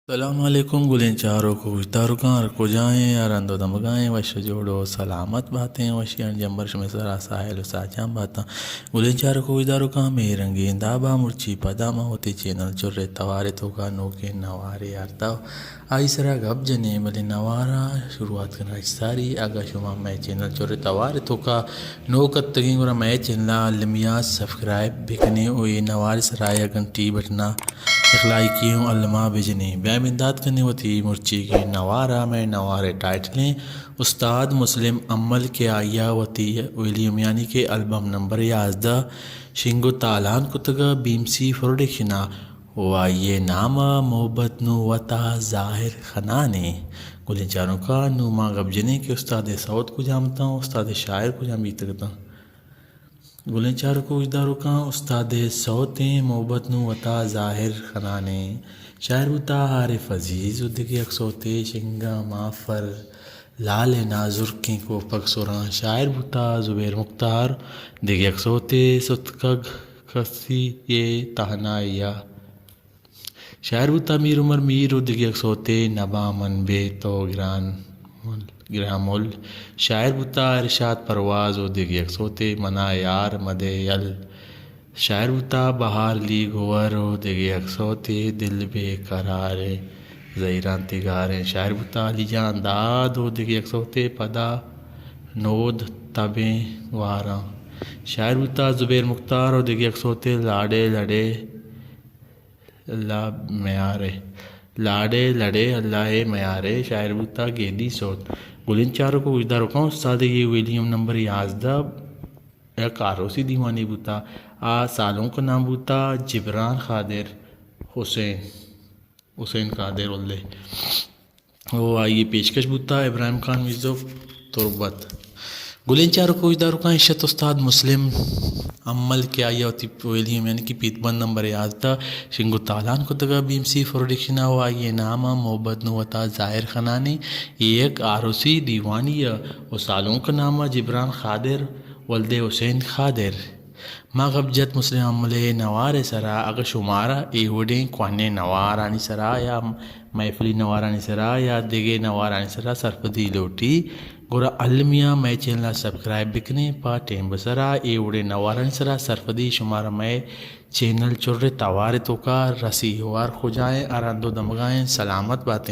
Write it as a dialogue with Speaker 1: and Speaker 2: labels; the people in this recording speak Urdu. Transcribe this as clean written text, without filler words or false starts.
Speaker 1: السلام علیکم گلین چاروں کو دارکان کو جائیں ارند و دمگائیں وش جوڑو سلامت باتیں وشیان جمبرش میں سرا ساحل و ساچان باتاں گلین چاروں کو دارکان میں رنگین دابا مرچی پداما ہوتی چینل چرے توارے تو کا نوکے نوارے آرتا آئی سرا گب جنے بلے نوارا شروعات کرنا ساری آگا شما میں چینل چرے توارے تو کا نوکت تگیں گورا میں چینل لمیا سبسکرائب بکنے ہوئی نوارے سرایا گھنٹی بٹنا اخلائی کیوں علماء بجنے بیا امداد کرنے ہوتی مرچی کی نوارا میں نوارے ٹائٹلیں استاد مسلم عمل کے آیا ہوتی ویلیم یعنی کہ البم نمبر 11 شنگو تالان کتگا بیمسی پروڈکشنا ہوا یہ نامہ محبت نو وطا ظاہر خنانے گلین چاروں کا نوما غبجنے کے استاد سعود کو جامتا ہوں استاد شاعر کو جامیت کرتا ہوں گلین چاروں کو اجداروں کا استاد سعودیں محبت نو وطا ظاہر خنانے شاعر بتا عارف عزیز ادگی اکسوتے شنگا مافر لال نازرکیں کو پکسوران شاعر بتا زبیر مختار دگی اکسوتے ستکگ کسی یہ تہنائیا شاعر بتا میر عمر میر ادگی اکسوتے نبا من بے تو گرامل شاعر بتا ارشاد پرواز و دیگی اکسوتے منا یار مدے یل شاعر بتا بہار لی گور و دیگی اکسوتے دل بے قرارے زیران تگاریں شاعر بتا علی جان داد و دیگی اکسوتے پدا نود تبیں واراں شاعر بتا زبیر مختار و دیگی اکسوتے لاڑے لڑے اللہ میارے لاڑے لڑے اللہ میارے شاعر بتا گیدی سوت گلین چاروں کو اجدار رکھاؤں استاد یہ ویلیم نمبر 11 ایک آروسی دیوانی بوتا سالوں کا نام بوتا جبران خادر حسین قادر اللہ وہ آئیے پیشکش بوتا ابراہیم خان میزو تربت گلین چاروں کو اجدار رکھاؤں عشت استاد مسلم عمل کے آیا ہوتی ویلیم یعنی کہ پیت بند نمبر 11 شنگو تالان کو تگا بیمسی پروڈکشنا ہوا یہ نامہ محبت نو وطا ظاہر خنانے ایک آروسی دیوانی و سالوں کا نامہ جبران خادر ولد حسین خادر ما غبجت مسلم عملے نوار سرا اگر شمارا ایوڑیں کوانے نوارانی سرا یا محفلی نوارانی سرا یا دیگے نوارانی سرا سرپدی لوٹی گورا علمیہ میں چینل سبسکرائب بکنے پا ٹیم بسرا ایوڑے نوارانی سرا سرپدی شمارا میں چینل چرے توارے تو کا رسی ہوار خو جائیں ارندو دمگائیں سلامت باتیں